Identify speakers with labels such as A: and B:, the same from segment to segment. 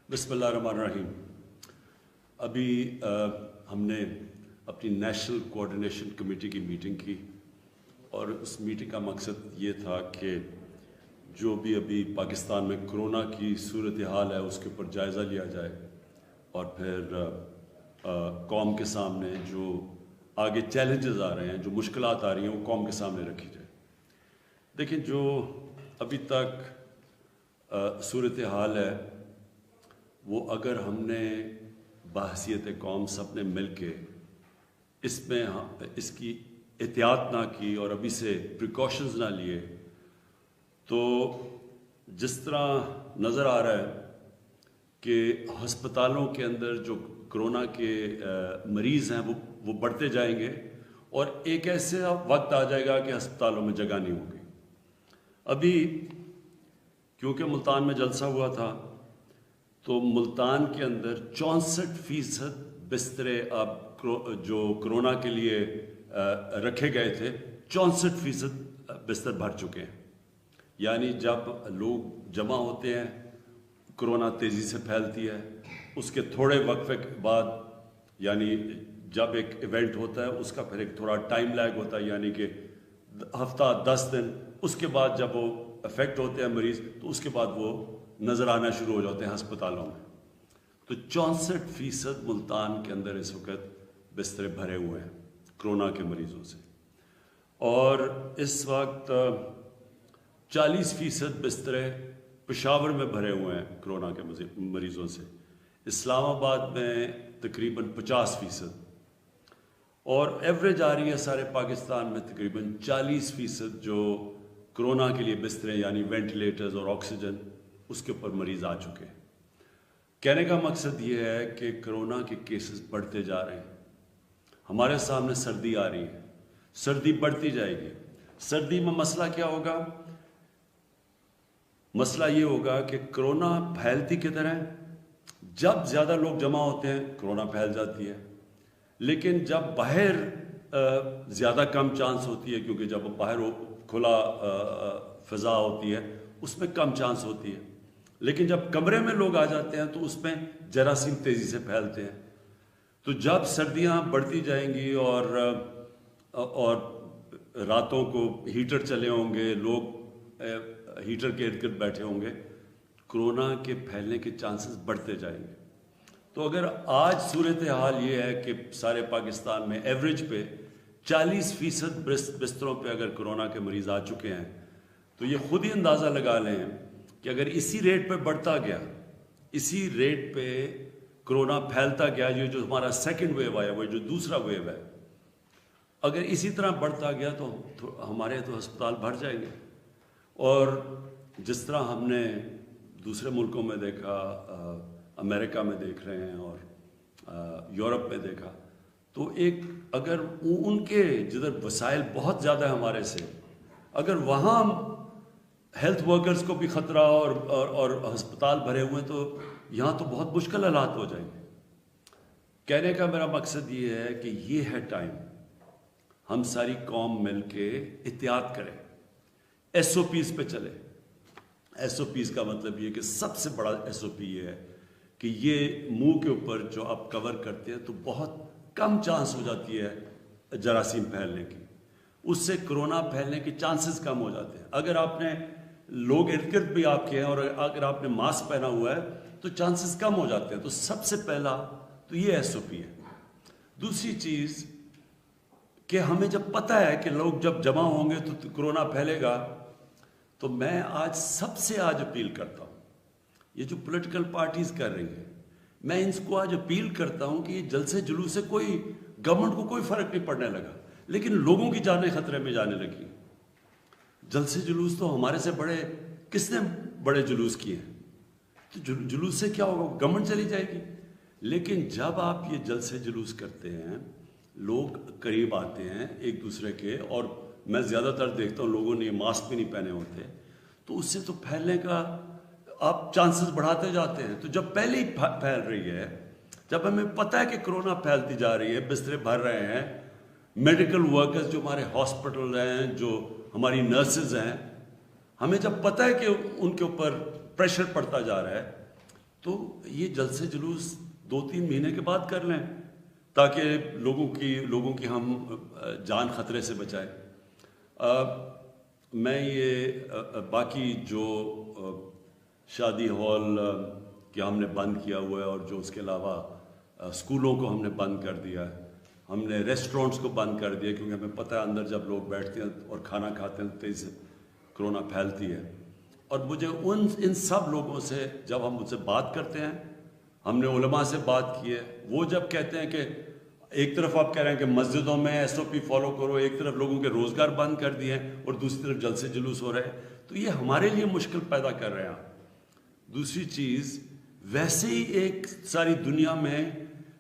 A: बिस्मिल्लाहिर्रहमानिर्रहीम। अभी हमने अपनी नेशनल कोऑर्डिनेशन कमेटी की मीटिंग की और उस मीटिंग का मकसद ये था कि जो भी अभी पाकिस्तान में कोरोना की सूरत हाल है उसके ऊपर जायज़ा लिया जाए और फिर कौम के सामने जो आगे चैलेंजेस आ रहे हैं, जो मुश्किलात आ रही हैं, वो कौम के सामने रखी जाए। देखिए, जो अभी तक सूरत हाल है वो अगर हमने बहसीयत कौम सब ने मिल के इसकी एहतियात ना की और अभी से प्रिकॉशंस ना लिए, तो जिस तरह नज़र आ रहा है कि हस्पतालों के अंदर जो कोरोना के मरीज़ हैं वो बढ़ते जाएंगे और एक ऐसा वक्त आ जाएगा कि हस्पतालों में जगह नहीं होगी। अभी क्योंकि मुल्तान में जलसा हुआ था तो मुल्तान के अंदर 64% बिस्तरे अब जो कोरोना के लिए रखे गए थे, 64% बिस्तर भर चुके हैं। यानी जब लोग जमा होते हैं, कोरोना तेज़ी से फैलती है, उसके थोड़े वक्फे के बाद, यानी जब एक इवेंट होता है उसका फिर एक थोड़ा टाइम लैग होता है, यानी कि हफ्ता 10 दिन, उसके बाद जब वो अफेक्ट होते हैं मरीज़ तो उसके बाद वो नज़र आना शुरू हो जाते हैं अस्पतालों में। तो 64% मुल्तान के अंदर इस वक्त बिस्तरे भरे हुए हैं कोरोना के मरीज़ों से, और इस वक्त 40% बिस्तरे पेशावर में भरे हुए हैं कोरोना के मरीज़ों से। इस्लामाबाद में तकरीबन 50%, और एवरेज आ रही है सारे पाकिस्तान में तकरीबन 40% जो कोरोना के लिए बिस्तरे यानी वेंटिलेटर्स और ऑक्सीजन उसके ऊपर मरीज़ आ चुके हैं। कहने का मकसद ये है कि कोरोना के केसेस बढ़ते जा रहे हैं। हमारे सामने सर्दी आ रही है, सर्दी बढ़ती जाएगी। सर्दी में मसला क्या होगा? मसला ये होगा कि कोरोना फैलती किधर है? जब ज़्यादा लोग जमा होते हैं कोरोना फैल जाती है, लेकिन जब बाहर ज़्यादा कम चांस होती है, क्योंकि जब बाहर खुला फ़ज़ा होती है उसमें कम चांस होती है, लेकिन जब कमरे में लोग आ जाते हैं तो उसमें जरासीम तेज़ी से फैलते हैं। तो जब सर्दियां बढ़ती जाएंगी और रातों को हीटर चले होंगे, लोग हीटर के इर्द गिर्द बैठे होंगे, कोरोना के फैलने के चांसेस बढ़ते जाएंगे। तो अगर आज सूरत हाल ये है कि सारे पाकिस्तान में एवरेज पे 40% बिस्तरों पे अगर कोरोना के मरीज़ आ चुके हैं, तो ये खुद ही अंदाज़ा लगा लें कि अगर इसी रेट पे बढ़ता गया, इसी रेट पे कोरोना फैलता गया, ये जो हमारा सेकंड वेव आया, वो जो दूसरा वेव है, अगर इसी तरह बढ़ता गया तो हमारे तो अस्पताल भर जाएंगे। और जिस तरह हमने दूसरे मुल्कों में देखा, अमेरिका में देख रहे हैं और यूरोप में देखा, तो एक अगर उनके जिधर वसाइल बहुत ज़्यादा है हमारे से, अगर वहाँ हेल्थ वर्कर्स को भी ख़तरा और अस्पताल भरे हुए हैं, तो यहाँ तो बहुत मुश्किल हालात हो जाएंगे। कहने का मेरा मकसद ये है कि ये है टाइम, हम सारी कौम मिल के एहतियात करें, SOPs पे चले। SOPs का मतलब ये कि सबसे बड़ा SOP ये है कि ये मुंह के ऊपर जो आप कवर करते हैं तो बहुत कम चांस हो जाती है जरासीम फैलने की, उससे कोरोना फैलने के चांसेस कम हो जाते हैं। अगर आपने लोग इर्द गिर्द भी आपके हैं और अगर आपने मास्क पहना हुआ है तो चांसेस कम हो जाते हैं। तो सबसे पहला तो ये SOP है। दूसरी चीज़ कि हमें जब पता है कि लोग जब जमा होंगे तो कोरोना फैलेगा, तो मैं आज अपील करता हूँ, ये जो पॉलिटिकल पार्टीज कर रही हैं, मैं इनको आज अपील करता हूँ कि ये जलसे जुलूस से कोई गवर्नमेंट को कोई फ़र्क नहीं पड़ने लगा, लेकिन लोगों की जानें खतरे में जाने लगी। जलसे जुलूस तो हमारे से बड़े किसने बड़े जुलूस किए हैं? तो जुलूस से क्या होगा? गवर्नमेंट चली जाएगी। लेकिन जब आप ये जलसे जुलूस करते हैं, लोग करीब आते हैं एक दूसरे के, और मैं ज़्यादातर देखता हूँ लोगों ने मास्क भी नहीं पहने होते, तो उससे तो फैलने का आप चांसेस बढ़ाते जाते हैं। तो जब पहले ही फैल रही है, जब हमें पता है कि कोरोना फैलती जा रही है, बिस्तरे भर रहे हैं, मेडिकल वर्कर्स जो हमारे हॉस्पिटल हैं, जो हमारी नर्सेज हैं, हमें जब पता है कि उनके ऊपर प्रेशर पड़ता जा रहा है, تو یہ جلسے جلوس 2-3 مہینے کے بعد کر لیں تاکہ لوگوں کی ہم جان خطرے سے بچائیں۔ میں یہ باقی جو شادی ہال کہ ہم نے بند کیا ہوا ہے، اور جو اس کے علاوہ اسکولوں کو ہم نے بند کر دیا ہے، ہم نے ریسٹورینٹس کو بند کر دیا، کیونکہ ہمیں پتہ ہے اندر جب لوگ بیٹھتے ہیں اور کھانا کھاتے ہیں تیزی سے کرونا پھیلتی ہے۔ اور مجھے ان سب لوگوں سے جب ہم ان سے بات کرتے ہیں، ہم نے علماء سے بات کی ہے، وہ جب کہتے ہیں کہ ایک طرف آپ کہہ رہے ہیں کہ مسجدوں میں SOP فالو کرو، ایک طرف لوگوں کے روزگار بند کر دیے ہیں اور دوسری طرف جلسے جلوس ہو رہے ہیں، تو یہ ہمارے لیے مشکل پیدا کر رہے ہیں۔ دوسری چیز، ویسے ہی ایک ساری دنیا میں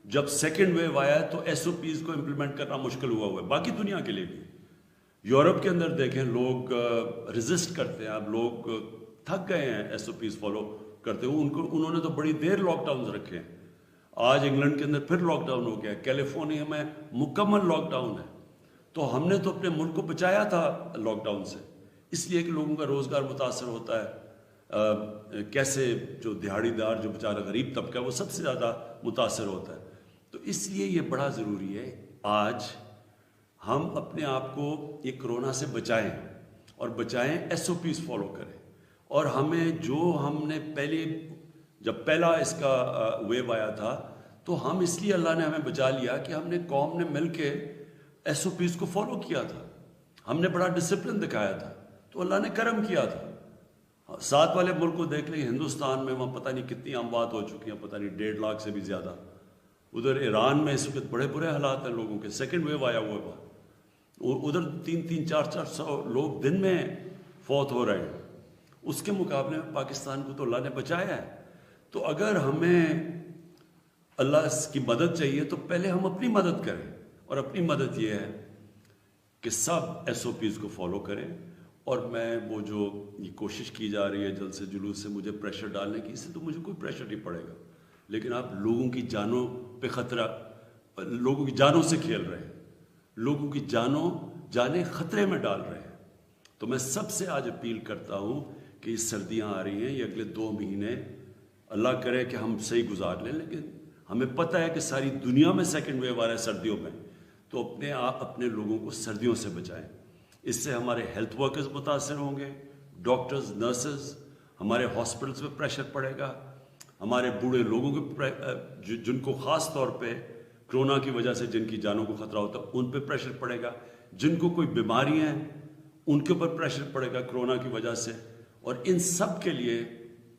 A: جب سیکنڈ ویو آیا ہے تو SOPs کو امپلیمنٹ کرنا مشکل ہوا ہے، باقی دنیا کے لیے بھی۔ یورپ کے اندر دیکھیں، لوگ ریزسٹ کرتے ہیں، اب لوگ تھک گئے ہیں SOPs فالو کرتے ہوئے، انہوں نے تو بڑی دیر لاک ڈاؤن رکھے ہیں۔ آج انگلینڈ کے اندر پھر لاک ڈاؤن ہو گیا ہے، کیلیفورنیا میں مکمل لاک ڈاؤن ہے۔ تو ہم نے تو اپنے ملک کو بچایا تھا لاک ڈاؤن سے، اس لیے کہ لوگوں کا روزگار متاثر ہوتا ہے، کیسے جو دیہڑی دار جو بیچارہ غریب طبقہ ہے وہ سب سے زیادہ متاثر ہوتا ہے۔ تو اس لیے یہ بڑا ضروری ہے آج ہم اپنے آپ کو یہ کرونا سے بچائیں، اور بچائیں SOPs فالو کریں۔ اور ہمیں جو ہم نے جب پہلا اس کا ویو آیا تھا تو ہم اس لیے اللہ نے ہمیں بچا لیا کہ ہم نے قوم نے مل کے SOPs کو فالو کیا تھا، ہم نے بڑا ڈسپلن دکھایا تھا، تو اللہ نے کرم کیا تھا۔ ساتھ والے ملک کو دیکھ لیں، ہندوستان میں وہاں پتہ نہیں کتنی اموات ہو چکی ہیں، پتہ نہیں 1.5 لاکھ سے بھی زیادہ۔ ادھر ایران میں اس وقت بڑے برے حالات ہیں لوگوں کے، سیکنڈ ویو آیا ہوا ہے، ادھر 300 400 لوگ دن میں فوت ہو رہے ہیں۔ اس کے مقابلے میں پاکستان کو تو اللہ نے بچایا ہے۔ تو اگر ہمیں اللہ کی مدد چاہیے تو پہلے ہم اپنی مدد کریں، اور اپنی مدد یہ ہے کہ سب SOPs کو فالو کریں۔ اور میں وہ جو یہ کوشش کی جا رہی ہے جلسے جلوس سے مجھے پریشر ڈالنے کی، اس سے تو مجھے کوئی پریشر نہیں پڑے گا، لیکن آپ لوگوں کی جانوں پہ خطرہ، لوگوں کی جانوں سے کھیل رہے ہیں، لوگوں کی جانیں خطرے میں ڈال رہے ہیں۔ تو میں سب سے آج اپیل کرتا ہوں کہ یہ سردیاں آ رہی ہیں، یہ اگلے 2 مہینے اللہ کرے کہ ہم صحیح گزار لیں، لیکن ہمیں پتہ ہے کہ ساری دنیا میں سیکنڈ ویو آ رہا ہے سردیوں میں، تو اپنے لوگوں کو سردیوں سے بچائیں۔ اس سے ہمارے ہیلتھ ورکرز متاثر ہوں گے، ڈاکٹرز، نرسز، ہمارے ہاسپٹلس پہ پریشر پڑے گا، ہمارے بوڑھے لوگوں کے جن کو خاص طور پہ کرونا کی وجہ سے جن کی جانوں کو خطرہ ہوتا ہے ان پہ پریشر پڑے گا، جن کو کوئی بیماریاں ہیں ان کے اوپر پریشر پڑے گا کرونا کی وجہ سے۔ اور ان سب کے لیے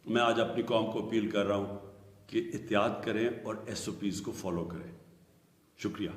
A: میں آج اپنی قوم کو اپیل کر رہا ہوں کہ احتیاط کریں اور SOPs کو فالو کریں۔ شکریہ۔